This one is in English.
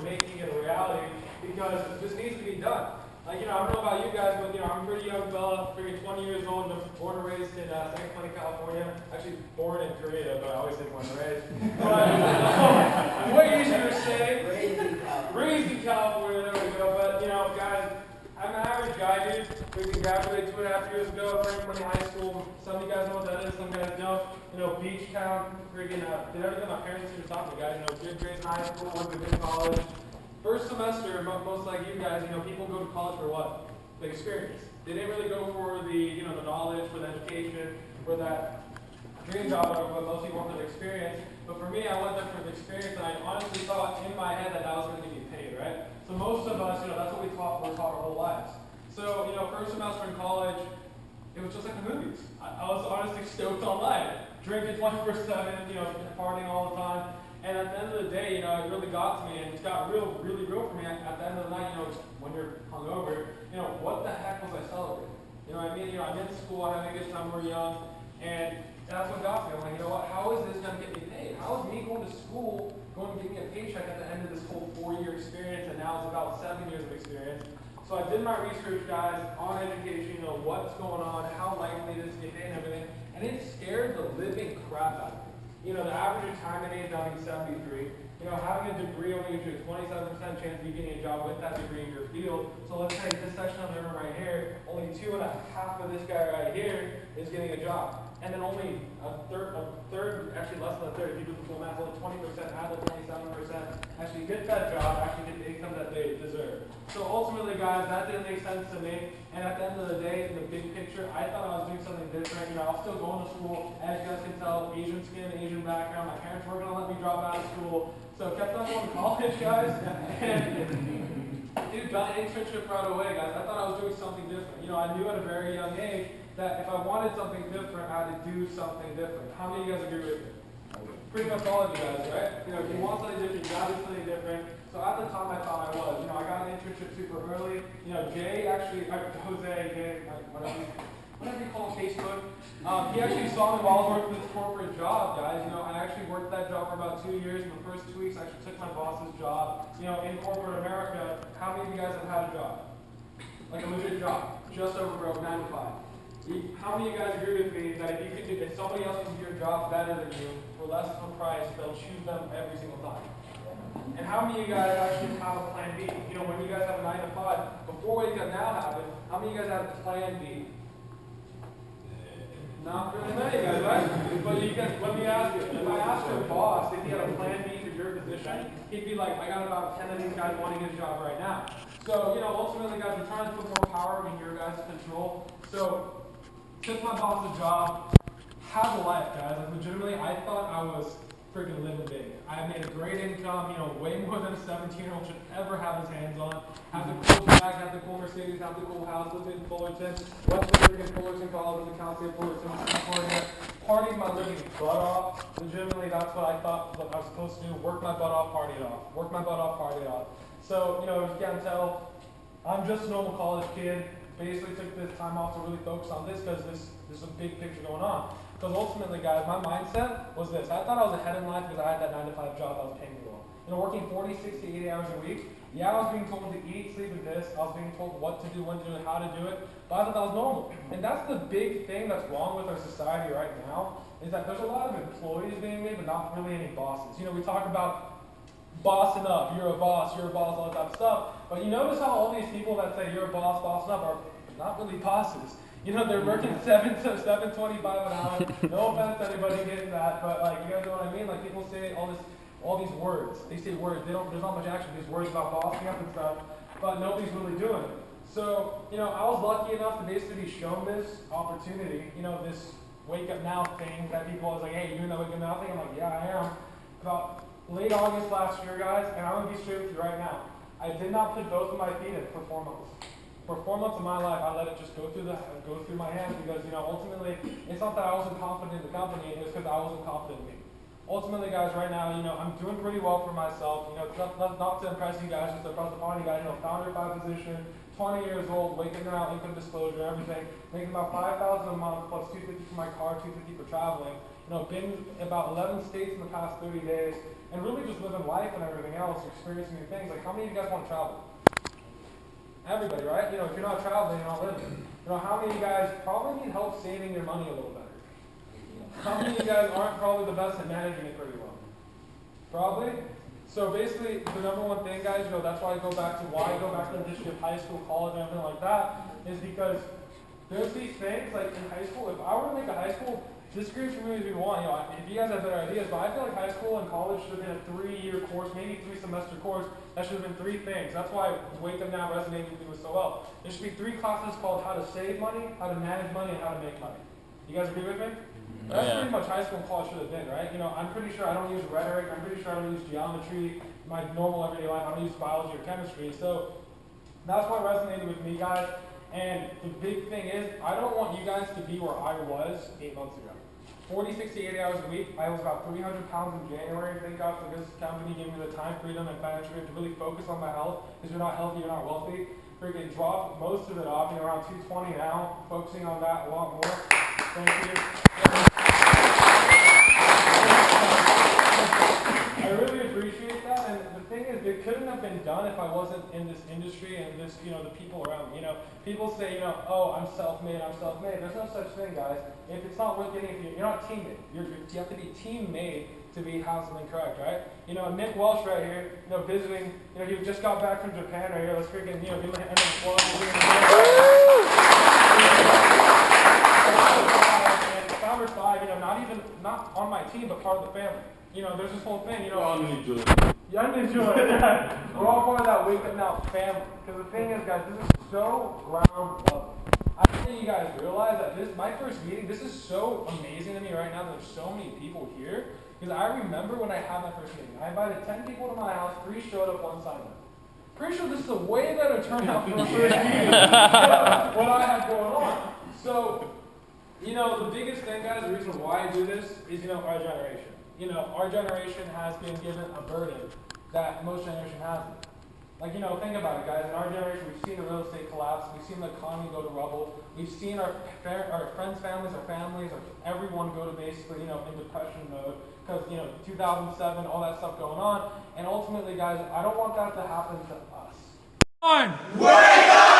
making it a reality because this needs to be done. I don't know about you guys, but I'm a pretty young fella, freaking 20 years old, born and raised in San Clemente, California. Actually born in Korea, but I always say born and raised. But way easier to say. Raised in California, there we go. But guys, I'm an average guy, dude. We graduated 2.5 years ago, Franklin High School. Some of you guys know what that is, some guys don't. Beach town, freaking did everything my parents used to taught me, guys. Good grades in high school, went to good college. First semester, most like you guys, people go to college for what? The experience. They didn't really go for the knowledge, for the education, for that dream job, but most people want for the experience. But for me, I went there for the experience, and I honestly thought in my head that I was going to get paid, right? So most of us, that's what we're taught our whole lives. So, first semester in college, it was just like the movies. I was honestly stoked on life. Drinking 24/7, partying all the time. And at the end of the day, it really got to me, and it's got really real for me. At the end of the night, when you're hungover, what the heck was I celebrating? You know what I mean? I'm in school, I'm having a good time, we're young, and that's what got me. I'm like, what? How is this going to get me paid? How is me going to school going to get me a paycheck at the end of this whole 4-year experience, and now it's about 7 years of experience? So I did my research, guys, on education, what's going on, how likely it is to get paid and everything, and it scared the living crap out of me. The average retirement age down to 73. Having a degree only gives you a 27% chance of you getting a job with that degree in your field. So let's say this section of the room right here, only 2.5 of this guy right here is getting a job. And then only a third, actually less than a third, if you do the full math, only 20% out of 27% actually get that job, actually get the income that they deserve. So ultimately, guys, that didn't make sense to me. And at the end of the day, in the big picture, I thought I was doing something different. I was still going to school. As you guys can tell, Asian skin, Asian background. My parents weren't going to let me drop out of school. So I kept on going to college, guys. And dude, got an internship right away, guys. I thought I was doing something different. I knew at a very young age that if I wanted something different, I had to do something different. How many of you guys agree with me? Pretty much all of you guys, right? If you want something different, you gotta do something different. So at the time I thought I was. I got an internship super early. Jay actually, whatever you call him, Facebook, he actually saw me while I was working this corporate job, guys. I actually worked that job for about 2 years. In the first 2 weeks, I actually took my boss's job. In corporate America, how many of you guys have had a job? Like a legit job, just over broke, 9 to 5. How many of you guys agree with me that if somebody else can do your job better than you for less of a price, they'll choose them every single time? And how many of you guys actually have a plan B? When you guys have a 9 to 5, before what you guys now have it, how many of you guys have a plan B? Not really many guys, right? But you guys, let me ask you, if I asked your boss if he had a plan B for your position, he'd be like, I got about 10 of these guys wanting his job right now. So, ultimately, guys, we're trying to put more power in your guys' control. So, took my boss's job, had a life, guys. Legitimately, I thought I was freaking living big. I made a great income, way more than a 17-year-old should ever have his hands on. Have the cool bag, have the cool Mercedes, have the cool house, lived in Fullerton, went to freaking Fullerton College, the County of Fullerton, California, partied my living butt off. Legitimately, that's what I thought I was supposed to do, work my butt off, party it off. Work my butt off, party it off. So, as you can tell, I'm just a normal college kid. Basically took this time off to really focus on this because there's a big picture going on. Because ultimately, guys, my mindset was this. I thought I was ahead in life because I had that 9 to 5 job that was paying me well. Working 40, 60, 80 hours a week. Yeah, I was being told to eat, sleep, and this. I was being told what to do, when to do it, how to do it. But I thought that was normal. And that's the big thing that's wrong with our society right now, is that there's a lot of employees being made, but not really any bosses. We talk about bossing up, you're a boss, all that type of stuff. But you notice how all these people that say you're a boss, bossing up are not really bosses. They're working 7.25 an hour. No offense to anybody getting that, but you guys know what I mean? People say all these words. They say words. There's not much action. These words about bossing up and stuff, but nobody's really doing it. So, I was lucky enough to basically be shown this opportunity, this wake up now thing that people was like, hey, you doing that wake up now thing? I'm like, yeah, I am. About late August last year, guys, and I'm going to be straight with you right now. I did not put both of my feet in for 4 months. For 4 months of my life, I let it just go through my hands because, ultimately, it's not that I wasn't confident in the company, it was because I wasn't confident in me. Ultimately, guys, right now, I'm doing pretty well for myself. Not to impress you guys, just to impress upon you guys. Founder of my position, 20 years old, waking out, income disclosure, everything, making about $5,000 a month plus $250 for my car, $250 for traveling. Been about 11 states in the past 30 days, and really just living life and everything else, experiencing new things. Like, how many of you guys want to travel? Everybody, right? You know, if you're not traveling, you're not living. You know, how many of you guys probably need help saving your money a little better? How many of you guys aren't probably the best at managing it pretty well? Probably. So basically, the number one thing, guys, you know, that's why I go back to the history of high school, college, and everything like that, is because there's these things, like in high school, if I were to make a high school, disagree with me if you want, you know, if you guys have better ideas, but I feel like high school and college should have been a 3-year course, maybe 3-semester course. That should have been 3 things. That's why Wake Up Now resonates with me so well. There should be 3 classes called how to save money, how to manage money, and how to make money. You guys agree with me? That's pretty much high school and college should have been, right? You know, I'm pretty sure I don't use rhetoric. I'm pretty sure I don't use geometry, my normal everyday life. I don't use biology or chemistry. So that's what resonated with me, guys. And the big thing is, I don't want you guys to be where I was 8 months ago. 40, 60, 80 hours a week. I was about 300 pounds in January. Thank God for this company giving me the time, freedom, and financial freedom to really focus on my health. Because you're not healthy, you're not wealthy. Freaking drop most of it off. You're around 220 now. Focusing on that a lot more. Thank you. I really appreciate that. And the thing is, it couldn't have been done if I wasn't in this industry and this, you know, the people around me. You know, people say, you know, oh, I'm self-made, I'm self-made. There's no such thing, guys. If it's not worth getting, you're not team-made. You have to be team-made to be have something correct, right? You know, Nick Welsh right here, you know, visiting, you know, he just got back from Japan right here. Let's freaking, you know, give him an end of the floor. And Founders 5, you know, not on my team, but part of the family. You know, there's this whole thing, you know. I'm enjoying it. Yeah, I'm enjoying it. We're all part of that Wake Up Now family. Because the thing is, guys, this is so ground level. I don't think you guys realize that my first meeting, this is so amazing to me right now. There's so many people here. Because I remember when I had my first meeting, I invited 10 people to my house, 3 showed up, 1 signed up. Pretty sure this is a way better turnout for a first meeting than what I had going on. So, you know, the biggest thing, guys, the reason why I do this is, you know, our generation. You know, our generation has been given a burden that most generation hasn't. Like, you know, think about it, guys. In our generation, we've seen the real estate collapse. We've seen the economy go to rubble. We've seen our friends' families, everyone go to basically, you know, in depression mode. Because, you know, 2007, all that stuff going on. And ultimately, guys, I don't want that to happen to us. Wake up!